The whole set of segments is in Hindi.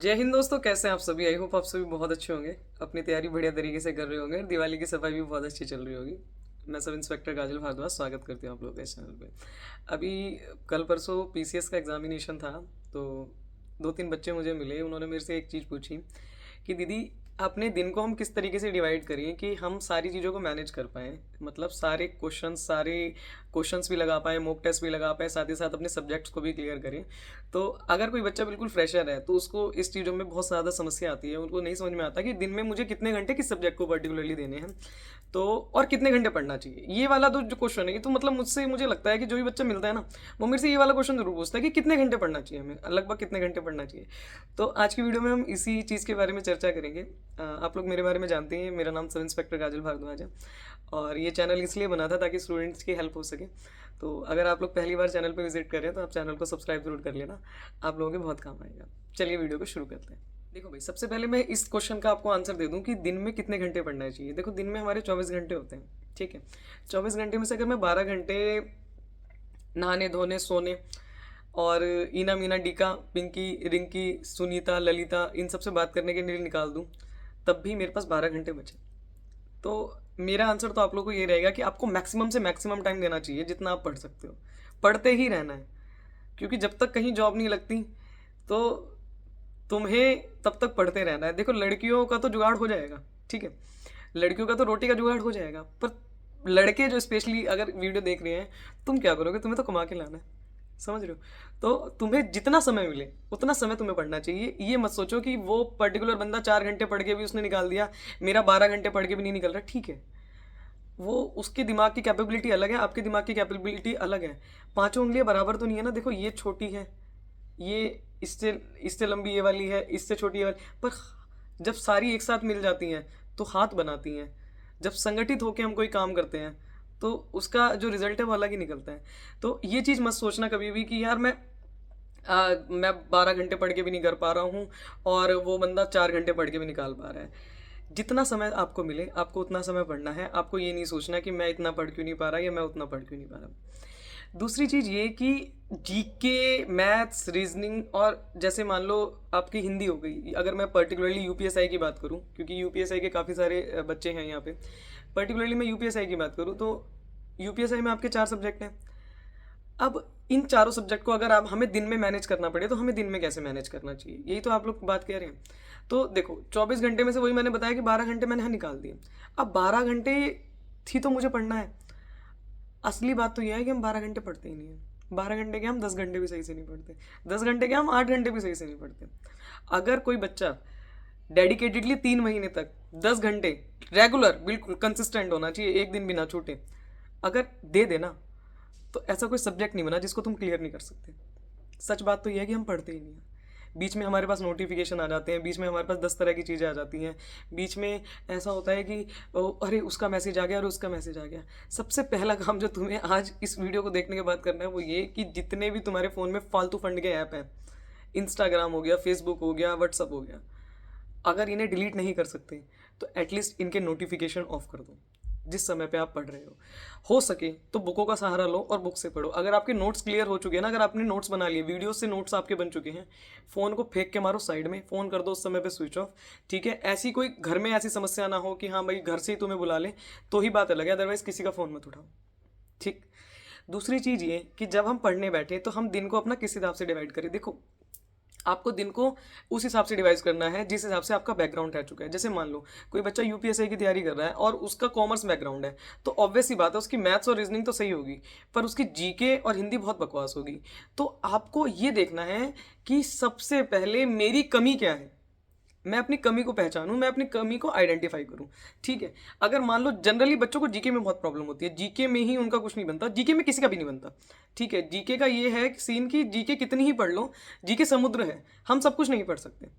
जय हिंद दोस्तों, कैसे हैं आप सभी। आई होप आप सभी बहुत अच्छे होंगे, अपनी तैयारी बढ़िया तरीके से कर रहे होंगे और दिवाली की सफाई भी बहुत अच्छी चल रही होगी। मैं सब इंस्पेक्टर काजल भारद्वाज स्वागत करती हूँ आप लोगों के इस चैनल पे। अभी कल परसों पीसीएस का एग्जामिनेशन था, तो दो तीन बच्चे मुझे मिले। उन्होंने मेरे से एक चीज़ पूछी कि दीदी, अपने दिन को हम किस तरीके से डिवाइड करें कि हम सारी चीज़ों को मैनेज कर पाएँ, मतलब सारे क्वेश्चंस भी लगा पाएँ, मॉक टेस्ट भी लगा पाएँ, साथ ही साथ अपने सब्जेक्ट्स को भी क्लियर करें। तो अगर कोई बच्चा बिल्कुल फ्रेशर है तो उसको इस चीज़ों में बहुत ज़्यादा समस्या आती है। उनको नहीं समझ में आता कि दिन में मुझे कितने घंटे किस सब्जेक्ट को पर्टिकुलरली देने हैं, तो और कितने घंटे पढ़ना चाहिए। ये वाला तो जो क्वेश्चन है, ये तो मतलब मुझसे मुझे लगता है कि जो भी बच्चा मिलता है ना, वो मेरे से ये वाला क्वेश्चन जरूर पूछता है कि कितने घंटे पढ़ना चाहिए, हमें लगभग कितने घंटे पढ़ना चाहिए। तो आज की वीडियो में हम इसी चीज़ के बारे में चर्चा करेंगे। आप लोग मेरे बारे में जानते हैं, मेरा नाम सब इंस्पेक्टर काजल भारद्वाज है और ये चैनल इसलिए बना था ताकि स्टूडेंट्स की हेल्प हो सके। तो अगर आप लोग पहली बार चैनल पर विजिट कर रहे हैं तो आप चैनल को सब्सक्राइब जरूर कर लेना, आप लोगों के बहुत काम आएगा। चलिए वीडियो को शुरू करते हैं। देखो भाई, सबसे पहले मैं इस क्वेश्चन का आपको आंसर दे दूं कि दिन में कितने घंटे पढ़ना चाहिए। देखो, दिन में हमारे 24 घंटे होते हैं, ठीक है। 24 घंटे में से अगर मैं 12 घंटे नहाने धोने सोने और ईना मीना डीका पिंकी रिंकी सुनीता ललिता इन सब से बात करने के लिए निकाल दूं, तब भी मेरे पास 12 घंटे बचे। तो मेरा आंसर तो आप लोगों को ये रहेगा कि आपको मैक्सिमम से मैक्सिमम टाइम देना चाहिए जितना आप पढ़ सकते हो। पढ़ते ही रहना है, क्योंकि जब तक कहीं जॉब नहीं लगती तो तुम्हें तब तक पढ़ते रहना है। देखो, लड़कियों का तो जुगाड़ हो जाएगा, ठीक है, लड़कियों का तो रोटी का जुगाड़ हो जाएगा, पर लड़के जो स्पेशली अगर वीडियो देख रहे हैं, तुम क्या करोगे, तुम्हें तो कमा के लाना है, समझ रहे हो। तो तुम्हें जितना समय मिले उतना समय तुम्हें पढ़ना चाहिए। ये मत सोचो कि वो पर्टिकुलर बंदा 4 घंटे पढ़ के भी उसने निकाल दिया, मेरा 12 घंटे पढ़ के भी नहीं निकल रहा। ठीक है, वो उसके दिमाग की कैपेबिलिटी अलग है, आपके दिमाग की कैपेबिलिटी अलग है। पांचों उंगलियां बराबर तो नहीं है ना। देखो, ये छोटी है, ये इससे इससे लंबी ये वाली है, इससे छोटी ये वाली, पर जब सारी एक साथ मिल जाती हैं तो हाथ बनाती हैं। जब संगठित होकर हम कोई काम करते हैं तो उसका जो रिजल्ट है वो अलग ही निकलता है। तो ये चीज़ मत सोचना कभी भी कि यार मैं 12 घंटे पढ़ के भी नहीं कर पा रहा हूँ और वो बंदा 4 घंटे पढ़ के भी निकाल पा रहा है। जितना समय आपको मिले आपको उतना समय पढ़ना है। आपको ये नहीं सोचना कि मैं इतना पढ़ क्यों नहीं पा रहा या मैं उतना पढ़ क्यों नहीं पा रहा। दूसरी चीज़ ये कि जीके मैथ्स रीजनिंग, और जैसे मान लो आपकी हिंदी हो गई, अगर मैं पर्टिकुलरली यूपीएसआई की बात करूं, क्योंकि यूपीएसआई के काफ़ी सारे बच्चे हैं यहाँ पे, पर्टिकुलरली मैं यूपीएसआई की बात करूं तो यूपीएसआई में आपके 4 सब्जेक्ट हैं। अब इन चारों सब्जेक्ट को अगर आप हमें दिन में मैनेज करना पड़े तो हमें दिन में कैसे मैनेज करना चाहिए, यही तो आप लोग बात कह रहे हैं। तो देखो, 24 घंटे में से वही मैंने बताया कि 12 घंटे मैंने यहाँ निकाल दिए। अब 12 घंटे थी तो मुझे पढ़ना है। असली बात तो यह है कि हम 12 घंटे पढ़ते ही नहीं है। 12 घंटे के हम 10 घंटे भी सही से नहीं पढ़ते, 10 घंटे के हम 8 घंटे भी सही से नहीं पढ़ते। अगर कोई बच्चा डेडिकेटेडली 3 महीने तक 10 घंटे रेगुलर बिल्कुल कंसिस्टेंट होना चाहिए, एक दिन भी ना छूटे, अगर दे देना, तो ऐसा कोई सब्जेक्ट नहीं बना जिसको तुम क्लियर नहीं कर सकते। सच बात तो यह है कि हम पढ़ते ही नहीं हैं। बीच में हमारे पास नोटिफिकेशन आ जाते हैं, बीच में हमारे पास 10 तरह की चीज़ें आ जाती हैं, बीच में ऐसा होता है कि अरे उसका मैसेज आ गया और उसका मैसेज आ गया। सबसे पहला काम जो तुम्हें आज इस वीडियो को देखने के बाद करना है वो ये कि जितने भी तुम्हारे फ़ोन में फालतू फंड के ऐप हैं, इंस्टाग्राम हो गया, फेसबुक हो गया, व्हाट्सअप हो गया, अगर इन्हें डिलीट नहीं कर सकते तो एटलीस्ट इनके नोटिफिकेशन ऑफ कर दो जिस समय पे आप पढ़ रहे हो सके तो बुकों का सहारा लो और बुक से पढ़ो। अगर आपके नोट्स क्लियर हो चुके हैं ना, अगर आपने नोट्स बना लिए, वीडियो से नोट्स आपके बन चुके हैं, फ़ोन को फेंक के मारो साइड में, फ़ोन कर दो उस समय पे स्विच ऑफ। ठीक है, ऐसी कोई घर में ऐसी समस्या ना हो कि हाँ भाई घर से ही तुम्हें बुला ले, तो ही बात अलग है, अदरवाइज़ किसी का फ़ोन मत उठाओ। ठीक। दूसरी चीज़ ये कि जब हम पढ़ने बैठे तो हम दिन को अपना किस हिसाब से डिवाइड करें। देखो, आपको दिन को उस हिसाब से डिवाइस करना है जिस हिसाब से आपका बैकग्राउंड रह चुका है। जैसे मान लो कोई बच्चा यूपीएससी की तैयारी कर रहा है और उसका कॉमर्स बैकग्राउंड है, तो ऑब्वियस सी बात है उसकी मैथ्स और रीजनिंग तो सही होगी, पर उसकी जीके और हिंदी बहुत बकवास होगी। तो आपको ये देखना है कि सबसे पहले मेरी कमी क्या है, मैं अपनी कमी को पहचानूं, मैं अपनी कमी को आइडेंटिफाई करूं। ठीक है, अगर मान लो जनरली बच्चों को जीके में बहुत प्रॉब्लम होती है, जीके में ही उनका कुछ नहीं बनता, जीके में किसी का भी नहीं बनता। ठीक है, जीके का ये है सीन कि जीके कितनी ही पढ़ लो, जीके समुद्र है, हम सब कुछ नहीं पढ़ सकते।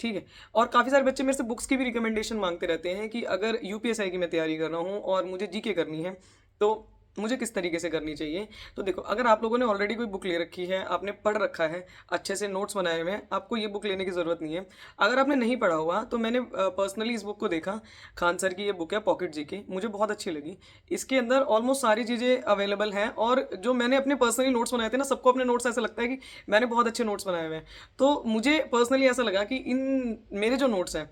ठीक है, और काफ़ी सारे बच्चे मेरे से बुक्स की भी रिकमेंडेशन मांगते रहते हैं कि अगर यूपीएसआई की मैं तैयारी कर रहा हूँ और मुझे जीके करनी है तो मुझे किस तरीके से करनी चाहिए। तो देखो, अगर आप लोगों ने ऑलरेडी कोई बुक ले रखी है, आपने पढ़ रखा है, अच्छे से नोट्स बनाए हुए हैं, आपको ये बुक लेने की ज़रूरत नहीं है। अगर आपने नहीं पढ़ा हुआ तो मैंने पर्सनली इस बुक को देखा। खान सर की ये बुक है पॉकेट जीके, मुझे बहुत अच्छी लगी। इसके अंदर ऑलमोस्ट सारी चीज़ें अवेलेबल हैं, और जो मैंने अपने पर्सनली नोट्स बनाए थे ना, सबको अपने नोट्स ऐसा लगता है कि मैंने बहुत अच्छे नोट्स बनाए हुए हैं। तो मुझे पर्सनली ऐसा लगा कि इन मेरे जो नोट्स हैं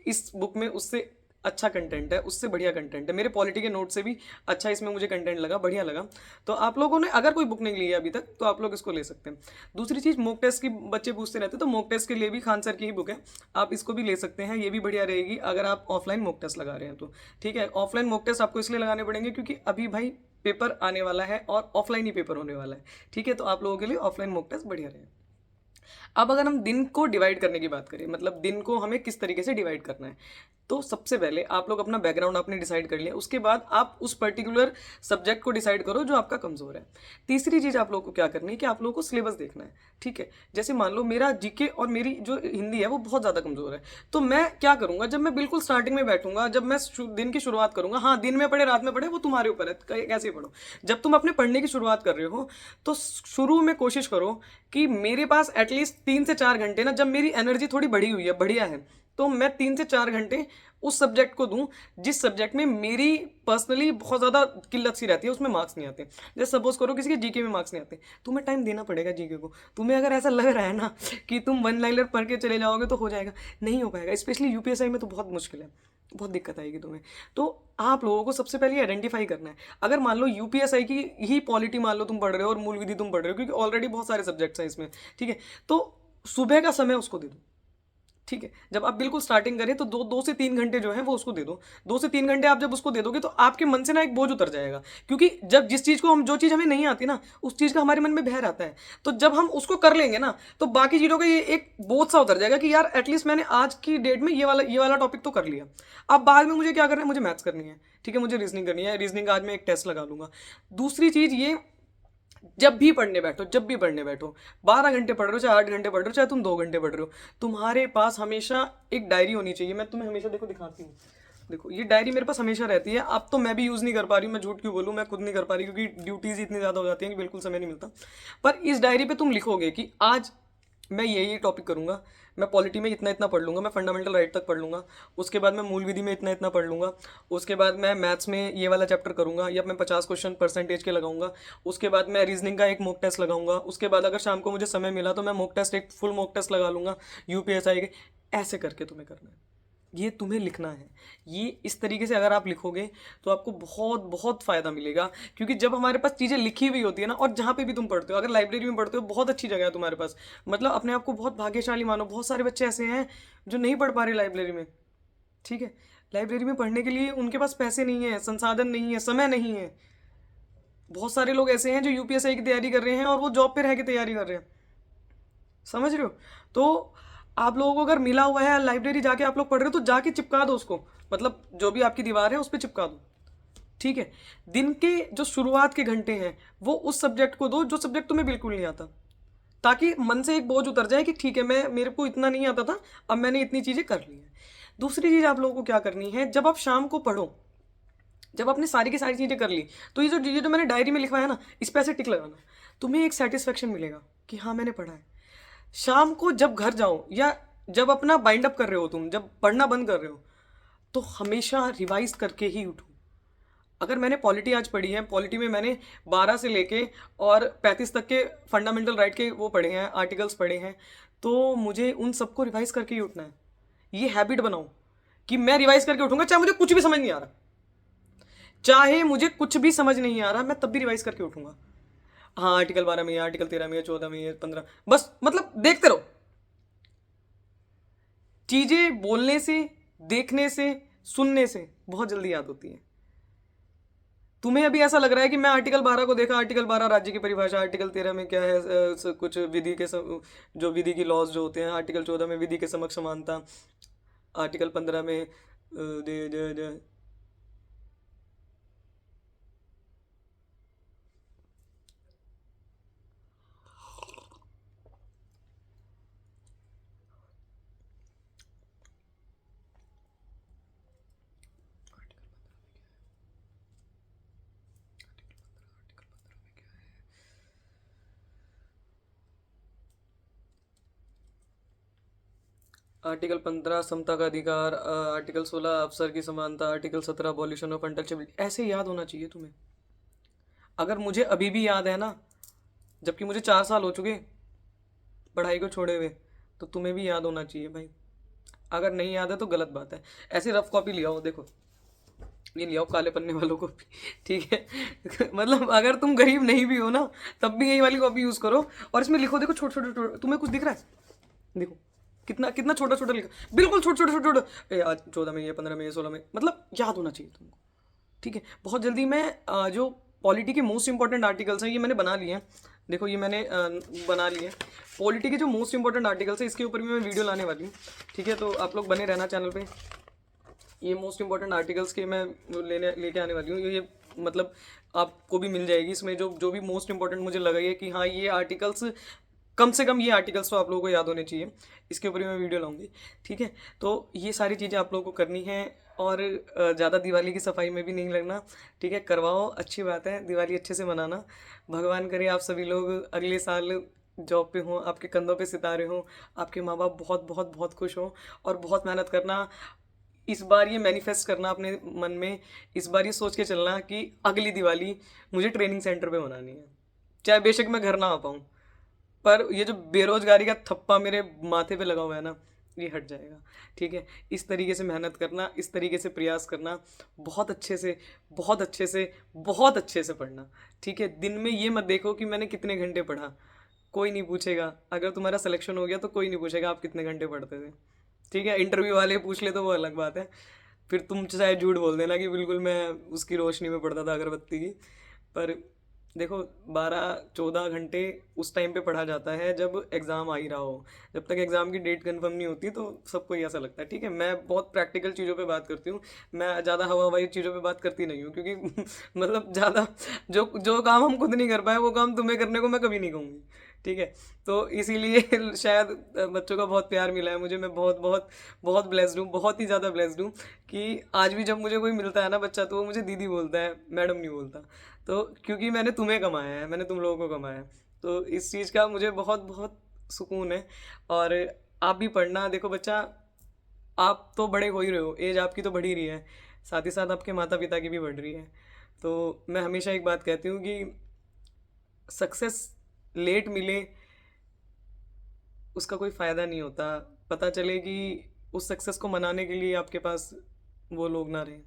इस बुक में, उससे अच्छा कंटेंट है, उससे बढ़िया कंटेंट है, मेरे पॉलिटी के नोट से भी अच्छा इसमें मुझे कंटेंट लगा, बढ़िया लगा। तो आप लोगों ने अगर कोई बुक नहीं ली है अभी तक, तो आप लोग इसको ले सकते हैं। दूसरी चीज़, मॉक टेस्ट की बच्चे पूछते रहते हैं, तो मॉक टेस्ट के लिए भी खान सर की ही बुक है, आप इसको भी ले सकते हैं, ये भी बढ़िया रहेगी अगर आप ऑफलाइन मॉक टेस्ट लगा रहे हैं तो। ठीक है, ऑफलाइन मॉक टेस्ट आपको इसलिए लगाने पड़ेंगे क्योंकि अभी भाई पेपर आने वाला है और ऑफलाइन ही पेपर होने वाला है। ठीक है, तो आप लोगों के लिए ऑफलाइन मॉक टेस्ट बढ़िया रहेगा। अब अगर हम दिन को डिवाइड करने की बात करें, मतलब दिन को हमें किस तरीके से डिवाइड करना है, तो सबसे पहले आप लोग अपना बैकग्राउंड आपने डिसाइड कर लिया, उसके बाद आप उस पर्टिकुलर सब्जेक्ट को डिसाइड करो जो आपका कमज़ोर है। तीसरी चीज़ आप लोगों को क्या करनी है कि आप लोगों को सिलेबस देखना है। ठीक है, जैसे मान लो मेरा जीके और मेरी जो हिंदी है वो बहुत ज़्यादा कमज़ोर है, तो मैं क्या करूँगा, जब मैं बिल्कुल स्टार्टिंग में बैठूंगा, जब मैं दिन की शुरुआत करूँगा, हाँ दिन में पढ़े रात में पढ़े वो तुम्हारे ऊपर है, कैसे पढ़ो। जब तुम अपने पढ़ने की शुरुआत कर रहे हो तो शुरू में कोशिश करो कि मेरे पास एटलीस्ट 3 से 4 घंटे ना, जब मेरी एनर्जी थोड़ी बढ़ी हुई है, बढ़िया है, तो मैं 3 से 4 घंटे उस सब्जेक्ट को दूं जिस सब्जेक्ट में मेरी पर्सनली बहुत ज़्यादा किल्लत सी रहती है, उसमें मार्क्स नहीं आते। जैसे सपोज करो किसी के जीके में मार्क्स नहीं आते, तुम्हें टाइम देना पड़ेगा जीके को। तुम्हें अगर ऐसा लग रहा है ना कि तुम वन लाइनर पढ़ के चले जाओगे तो हो जाएगा, नहीं हो पाएगा। स्पेशली यूपीएसआई में तो बहुत मुश्किल है, बहुत दिक्कत आएगी तुम्हें। तो आप लोगों को सबसे पहले आइडेंटिफाई करना है। अगर मान लो यूपीएसआई की ही पॉलिटी मान लो तुम पढ़ रहे हो और मूल विधि तुम पढ़ रहे हो, क्योंकि ऑलरेडी बहुत सारे सब्जेक्ट्स हैं इसमें। ठीक है, तो सुबह का समय उसको दे दो। ठीक है, जब आप बिल्कुल स्टार्टिंग करें तो 2 से 3 घंटे जो है वो उसको दे दो। 2 से 3 घंटे आप जब उसको दे दोगे तो आपके मन से ना एक बोझ उतर जाएगा, क्योंकि जब जिस चीज़ को हम जो चीज़ हमें नहीं आती ना, उस चीज़ का हमारे मन में भय रहता है। तो जब हम उसको कर लेंगे ना, तो बाकी चीज़ों का ये एक बोझ सा उतर जाएगा कि यार एटलीस्ट मैंने आज की डेट में ये वाला टॉपिक तो कर लिया। अब बाद में मुझे क्या करना है, मुझे मैथ्स करनी है, ठीक है, मुझे रीजनिंग करनी है, रीजनिंग आज मैं एक टेस्ट लगा लूंगा। दूसरी चीज़ ये, जब भी पढ़ने बैठो 12 घंटे पढ़ रहे हो चाहे 8 घंटे पढ़ रहे हो चाहे तुम 2 घंटे पढ़ रहे हो, तुम्हारे पास हमेशा एक डायरी होनी चाहिए। मैं तुम्हें हमेशा देखो दिखाती हूँ, देखो ये डायरी मेरे पास हमेशा रहती है। अब तो मैं भी यूज़ नहीं कर पा रही हूँ, मैं झूठ क्यों बोलूँ, मैं खुद नहीं कर पा रही क्योंकि ड्यूटीज़ इतनी ज़्यादा हो जाती हैं कि बिल्कुल समय नहीं मिलता। पर इस डायरी पे तुम लिखोगे कि आज मैं ये टॉपिक करूँगा, मैं पॉलिटी में इतना इतना पढ़ लूँगा, मैं फंडामेंटल राइट तक पढ़ लूँगा, उसके बाद मैं मूल विधि में इतना इतना पढ़ लूँगा, उसके बाद मैं मैथ्स में ये वाला चैप्टर करूँगा या मैं 50 क्वेश्चन परसेंटेज के लगाऊंगा, उसके बाद मैं रीजनिंग का एक मॉक टेस्ट लगाऊंगा, उसके बाद अगर शाम को मुझे समय मिला तो मैं मॉक टेस्ट एक फुल मॉक टेस्ट लगा लूँगा यूपीएसआई के। ऐसे करके तुम्हें करना है, ये तुम्हें लिखना है। ये इस तरीके से अगर आप लिखोगे तो आपको बहुत बहुत फ़ायदा मिलेगा, क्योंकि जब हमारे पास चीज़ें लिखी हुई होती है ना, और जहाँ पे भी तुम पढ़ते हो, अगर लाइब्रेरी में पढ़ते हो बहुत अच्छी जगह है तुम्हारे पास, मतलब अपने आप को बहुत भाग्यशाली मानो। बहुत सारे बच्चे ऐसे हैं जो नहीं पढ़ पा रहे लाइब्रेरी में। ठीक है, लाइब्रेरी में पढ़ने के लिए उनके पास पैसे नहीं है, संसाधन नहीं है, समय नहीं है। बहुत सारे लोग ऐसे हैं जो यूपीएसआई की तैयारी कर रहे हैं और वो जॉब पे रह के तैयारी कर रहे हैं, समझ रहे हो। तो आप लोगों को अगर मिला हुआ है लाइब्रेरी जाके आप लोग पढ़ रहे हो तो जाके चिपका दो उसको, मतलब जो भी आपकी दीवार है उस पर चिपका दो। ठीक है, दिन के जो शुरुआत के घंटे हैं वो उस सब्जेक्ट को दो जो सब्जेक्ट तुम्हें बिल्कुल नहीं आता, ताकि मन से एक बोझ उतर जाए कि ठीक है, मैं मेरे को इतना नहीं आता था, अब मैंने इतनी चीज़ें कर ली हैं। दूसरी चीज़ आप लोगों को क्या करनी है, जब आप शाम को पढ़ो, जब आपने सारी की सारी चीज़ें कर ली, तो ये जो मैंने डायरी में लिखवाया ना, इस पर ऐसे टिक लगाना, तुम्हें एक सेटिस्फेक्शन मिलेगा कि हाँ मैंने पढ़ा है। शाम को जब घर जाओ या जब अपना बाइंड अप कर रहे हो, तुम जब पढ़ना बंद कर रहे हो, तो हमेशा रिवाइज करके ही उठो। अगर मैंने पॉलिटी आज पढ़ी है, पॉलिटी में मैंने 12 से लेके और 35 तक के फंडामेंटल राइट के वो पढ़े हैं, आर्टिकल्स पढ़े हैं, तो मुझे उन सबको रिवाइज करके ही उठना है। ये हैबिट बनाओ कि मैं रिवाइज करके उठूंगा, चाहे मुझे कुछ भी समझ नहीं आ रहा, चाहे मुझे कुछ भी समझ नहीं आ रहा, मैं तब भी रिवाइज करके उठूंगा। हाँ आर्टिकल 12 में, आर्टिकल 13 में, 14 में, 15, बस मतलब देखते रहो। चीजें बोलने से, देखने से, सुनने से बहुत जल्दी याद होती है। तुम्हें अभी ऐसा लग रहा है कि मैं आर्टिकल 12 को देखा, आर्टिकल 12 राज्य की परिभाषा, आर्टिकल 13 में क्या है, कुछ विधि के जो विधि की लॉज जो होते हैं, आर्टिकल 14 में विधि के समक्ष समानता, आर्टिकल 15 में दे, दे, दे, आर्टिकल 15 समता का अधिकार, आर्टिकल 16 अफसर की समानता, आर्टिकल 17 अबॉलिशन ऑफ अनटचेबिलिटी, ऐसे याद होना चाहिए तुम्हें। अगर मुझे अभी भी याद है ना, जबकि मुझे 4 साल हो चुके पढ़ाई को छोड़े हुए, तो तुम्हें भी याद होना चाहिए भाई। अगर नहीं याद है तो गलत बात है। ऐसे रफ कॉपी लिया हो, देखो ये लिया हो काले पन्ने वालों को भी, ठीक है। मतलब अगर तुम गरीब नहीं भी हो ना, तब भी यही वाली कॉपी यूज करो, और इसमें लिखो, देखो छोटे छोटे, तुम्हें कुछ दिख रहा है, देखो कितना कितना छोटा छोटा लिखा, बिल्कुल छोटे छोटे छोटे छोटे, आज 14 में, ये 15 में, ये 16 में, मतलब याद होना चाहिए तुमको, ठीक है। बहुत जल्दी मैं जो पॉलिटी के मोस्ट इंपॉर्टेंट आर्टिकल्स हैं ये मैंने बना लिए हैं, देखो ये मैंने बना लिए हैं। पॉलिटी के जो मोस्ट इंपॉर्टेंट आर्टिकल्स हैं इसके ऊपर भी मैं वीडियो लाने वाली हूँ, ठीक है। तो आप लोग बने रहना चैनल पे। ये मोस्ट इंपॉर्टेंट आर्टिकल्स के मैं लेके आने वाली हूँ, ये मतलब आपको भी मिल जाएगी इसमें, जो जो भी मोस्ट इंपॉर्टेंट मुझे लगा है कि हाँ ये आर्टिकल्स, कम से कम ये आर्टिकल्स तो आप लोगों को याद होने चाहिए, इसके ऊपर ही मैं वीडियो लाऊंगी, ठीक है। तो ये सारी चीज़ें आप लोगों को करनी है, और ज़्यादा दिवाली की सफाई में भी नहीं लगना, ठीक है। करवाओ, अच्छी बात है, दिवाली अच्छे से मनाना। भगवान करे आप सभी लोग अगले साल जॉब पे हों, आपके कंधों पे सितारे हों, आपके माँ बाप बहुत बहुत बहुत खुश हों, और बहुत मेहनत करना। इस बार ये मैनिफेस्ट करना अपने मन में, इस बार ये सोच के चलना कि अगली दिवाली मुझे ट्रेनिंग सेंटर पे मनानी है, चाहे बेशक मैं घर ना आ पाऊँ, पर ये जो बेरोजगारी का थप्पा मेरे माथे पे लगा हुआ है ना, ये हट जाएगा, ठीक है। इस तरीके से मेहनत करना, इस तरीके से प्रयास करना, बहुत अच्छे से, बहुत अच्छे से, बहुत अच्छे से पढ़ना, ठीक है। दिन में ये मत देखो कि मैंने कितने घंटे पढ़ा, कोई नहीं पूछेगा। अगर तुम्हारा सिलेक्शन हो गया तो कोई नहीं पूछेगा आप कितने घंटे पढ़ते थे, ठीक है। इंटरव्यू वाले पूछ ले तो वो अलग बात है, फिर तुम चाहे झूठ बोल देना कि बिल्कुल मैं उसकी रोशनी में पढ़ता था अगरबत्ती की। पर देखो 12-14 घंटे उस टाइम पे पढ़ा जाता है जब एग्ज़ाम आ ही रहा हो। जब तक एग्ज़ाम की डेट कंफर्म नहीं होती तो सबको ही ऐसा लगता है, ठीक है। मैं बहुत प्रैक्टिकल चीज़ों पे बात करती हूँ, मैं ज़्यादा हवा हवाई चीज़ों पे बात करती नहीं हूँ, क्योंकि मतलब ज़्यादा जो जो काम हम खुद नहीं कर पाए वो काम तुम्हें करने को मैं कभी नहीं कहूँगी, ठीक है। तो इसीलिए शायद बच्चों का बहुत प्यार मिला है मुझे, मैं बहुत बहुत बहुत ब्लेस्ड हूँ, बहुत ही ज़्यादा ब्लेस्ड हूँ कि आज भी जब मुझे कोई मिलता है ना बच्चा, तो वो मुझे दीदी बोलता है, मैडम नहीं बोलता। तो क्योंकि मैंने तुम्हें कमाया है, मैंने तुम लोगों को कमाया है, तो इस चीज़ का मुझे बहुत बहुत सुकून है। और आप भी पढ़ना, देखो बच्चा, आप तो बड़े हो ही रहे हो, एज आपकी तो बढ़ ही रही है, साथ ही साथ आपके माता पिता की भी बढ़ रही है। तो मैं हमेशा एक बात कहती हूँ कि सक्सेस लेट मिले उसका कोई फ़ायदा नहीं होता, पता चले कि उस सक्सेस को मनाने के लिए आपके पास वो लोग ना रहें,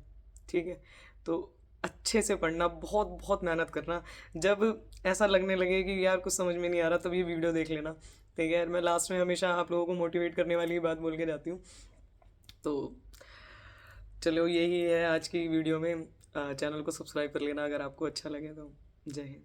ठीक है। तो अच्छे से पढ़ना, बहुत बहुत मेहनत करना। जब ऐसा लगने लगे कि यार कुछ समझ में नहीं आ रहा, तब ये वीडियो देख लेना, ठीक है। मैं लास्ट में हमेशा आप लोगों को मोटिवेट करने वाली ही बात बोल के जाती हूँ। तो चलो यही है आज की वीडियो में, चैनल को सब्सक्राइब कर लेना अगर आपको अच्छा लगे तो। जय हिंद।